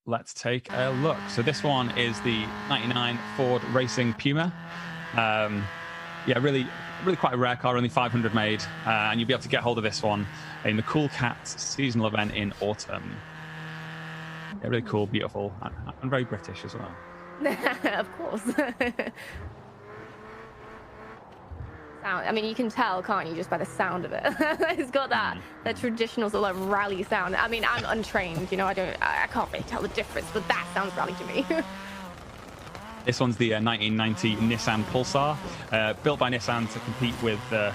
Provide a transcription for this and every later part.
let's take a look. So this one is the 99 Ford Racing Puma. Yeah, really quite a rare car, only 500 made, and you'll be able to get hold of this one in the Cool Cats seasonal event in autumn. Yeah, really cool, beautiful, and very British as well. Of course. I mean, you can tell, can't you, just by the sound of it? It's got that traditional sort of rally sound. I mean, I'm untrained, you know, I can't really tell the difference, but that sounds rally to me. This one's the 1990 Nissan Pulsar, built by Nissan to compete with the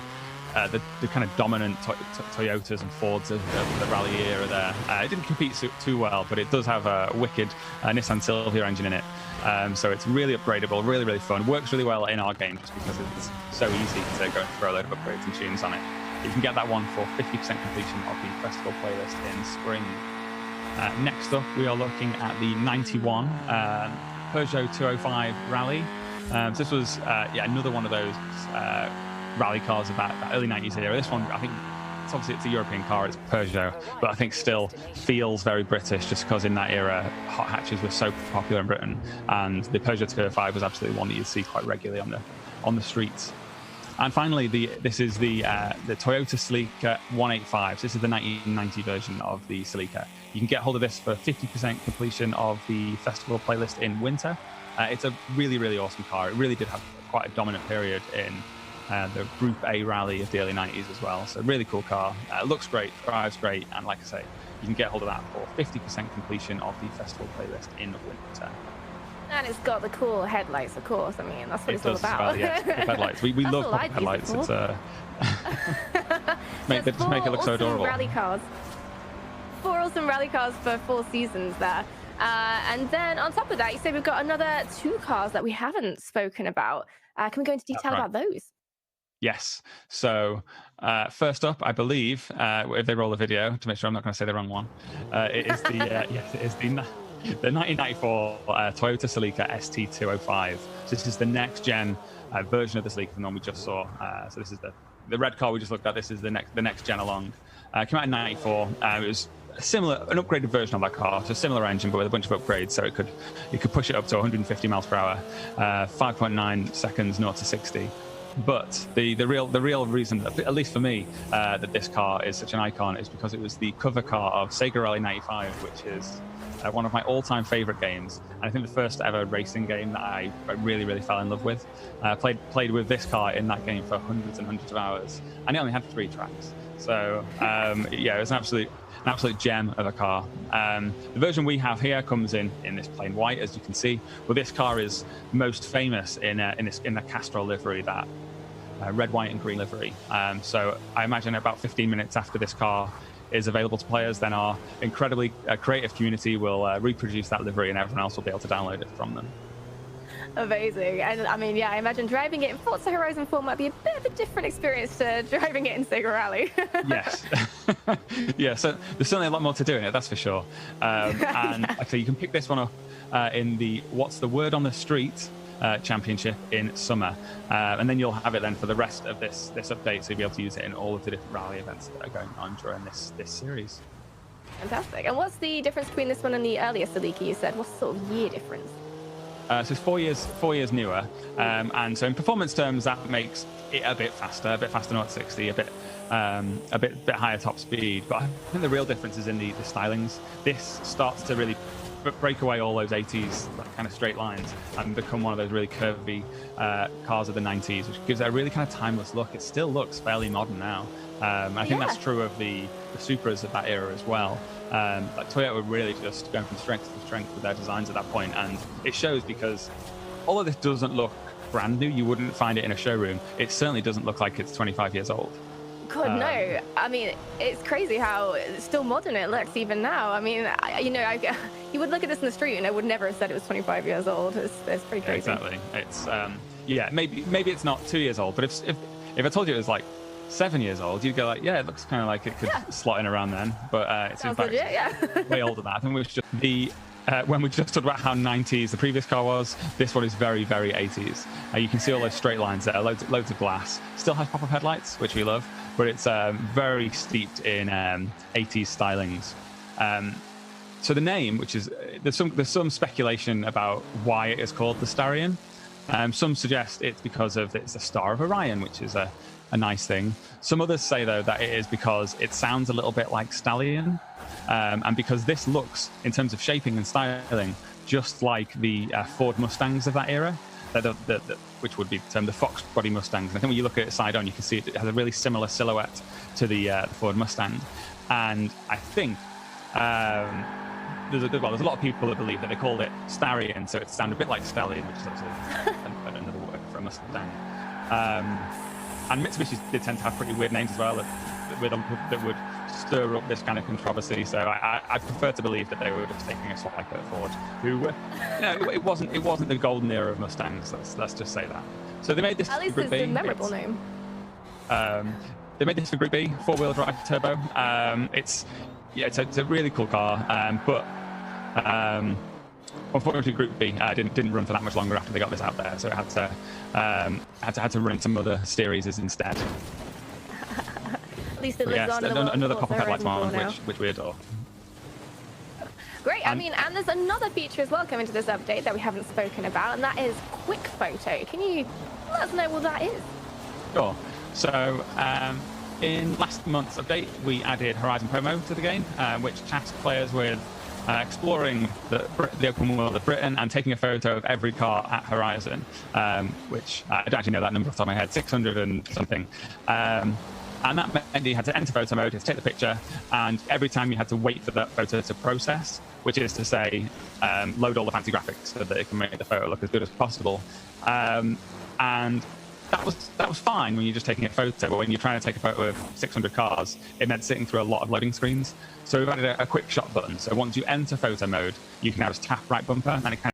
kind of dominant Toyotas and Fords of the rally era there. It didn't compete too well, but it does have a wicked Nissan Silvia engine in it. So it's really upgradable, really fun. Works really well in our game just because it's so easy to go and throw a load of upgrades and tunes on it. You can get that one for 50% completion of the festival playlist in spring. Next up, we are looking at the 91 Peugeot 205 Rally. So this was another one of those rally cars of that early 90s era. This one, I think, it's a European car, it's Peugeot, but I think still feels very British just because in that era hot hatches were so popular in Britain, and the Peugeot 205 was absolutely one that you'd see quite regularly on the streets. And finally, this is the Toyota Celica 185. So this is the 1990 version of the Celica. You can get hold of this for 50% completion of the festival playlist in winter. It's a really awesome car. It really did have quite a dominant period in the Group A rally of the early 90s as well. So really cool car. Looks great, drives great, and like I say, you can get hold of that for 50% completion of the festival playlist in winter. And it's got the cool headlights, of course. I mean, that's what it's all about. Well, yeah, cool headlights. We love pop headlights. It's just make it look so adorable. Rally cars. 4 awesome rally cars for 4 seasons there. And then on top of that, you say we've got another 2 cars that we haven't spoken about. Can we go into detail about those? Yes. So first up, I believe, if they roll the video, to make sure I'm not going to say the wrong one, it is the 1994 Toyota Celica ST205. So this is the next gen version of the Celica, the one we just saw. So this is the red car we just looked at. This is the next gen along. Came out in '94. It was an upgraded version of that car, so a similar engine but with a bunch of upgrades, so it could push it up to 150 miles per hour, 5.9 seconds 0 to 60. But the real reason, that, at least for me, that this car is such an icon is because it was the cover car of Sega Rally 95, which is one of my all-time favorite games, and I think the first ever racing game that I really fell in love with. Played with this car in that game for hundreds and hundreds of hours, and it only had 3 tracks. So it was an absolute gem of a car. The version we have here comes in this plain white, as you can see. Well, this car is most famous in the Castrol livery, that red, white, and green livery. So I imagine about 15 minutes after this car is available to players, then our incredibly creative community will reproduce that livery, and everyone else will be able to download it from them. Amazing. And I mean, I imagine driving it in Forza Horizon 4 might be a bit of a different experience to driving it in Sega Rally. Yes. Yeah, so there's certainly a lot more to do in it, that's for sure. And actually, you can pick this one up in the What's the Word on the Street championship in summer. And then you'll have it then for the rest of this update, so you'll be able to use it in all of the different rally events that are going on during this series. Fantastic. And what's the difference between this one and the earlier Celica you said? What's the sort of year difference? So it's 4 years newer, and so in performance terms that makes it a bit faster 0 to 60, a bit higher top speed. But I think the real difference is in the stylings. This starts to really break away all those 80s kind of straight lines and become one of those really curvy cars of the 90s, which gives it a really kind of timeless look. It still looks fairly modern now. I think that's true of the Supras of that era as well. Like Toyota were really just going from strength to strength with their designs at that point, and it shows because although this doesn't look brand new, you wouldn't find it in a showroom. It certainly doesn't look like it's 25 years old. God, no. I mean, it's crazy how still modern it looks even now. I mean, you would look at this in the street and I would never have said it was 25 years old. It's pretty crazy. Yeah, exactly. It's maybe it's not 2 years old, but if I told you it was like 7 years old, you'd go like, yeah, it looks kind of like it could slot in around then. But it's in fact way older than that. I think it was just when we just talked about how 90s the previous car was, this one is very 80s. You can see all those straight lines there, loads of glass. Still has pop-up headlights, which we love, but it's very steeped in 80s stylings. So the name, which is there's some speculation about why it is called the Starion. Some suggest it's because it's a star of Orion, which is a nice thing. Some others say though that it is because it sounds a little bit like stallion, and because this looks, in terms of shaping and styling, just like the Ford Mustangs of that era, which would be termed the Fox body Mustangs. And I think when you look at it side on, you can see it has a really similar silhouette to the Ford Mustang. And I think there's a lot of people that believe that they called it Starion, so it sounded a bit like stallion, which is obviously another word for a Mustang. And Mitsubishi did tend to have pretty weird names as well that would stir up this kind of controversy. So I prefer to believe that they were just taking a swipe at Ford, who, it wasn't the golden era of Mustangs. Let's just say that. So they made this. At least Group it's B. a memorable name. They made this for Group B, 4-wheel drive turbo. It's a really cool car, but unfortunately Group B didn't run for that much longer after they got this out there, so it had to run some other series instead. At least it lives on. Another copper headlights one, which we adore. Great. I mean, and there's another feature as well coming to this update that we haven't spoken about, and that is quick photo. Can you let us know what that is? Sure. So in last month's update, we added Horizon Promo to the game, which tasked players with exploring the open world of Britain and taking a photo of every car at Horizon, which I don't actually know that number off the top of my head, 600 and something. And that meant you had to enter photo mode, to take the picture, and every time you had to wait for that photo to process, which is to say, load all the fancy graphics so that it can make the photo look as good as possible. And that was fine when you're just taking a photo, but when you're trying to take a photo of 600 cars, it meant sitting through a lot of loading screens. So we've added a quick shot button. So once you enter photo mode, you can now just tap right bumper, and it kind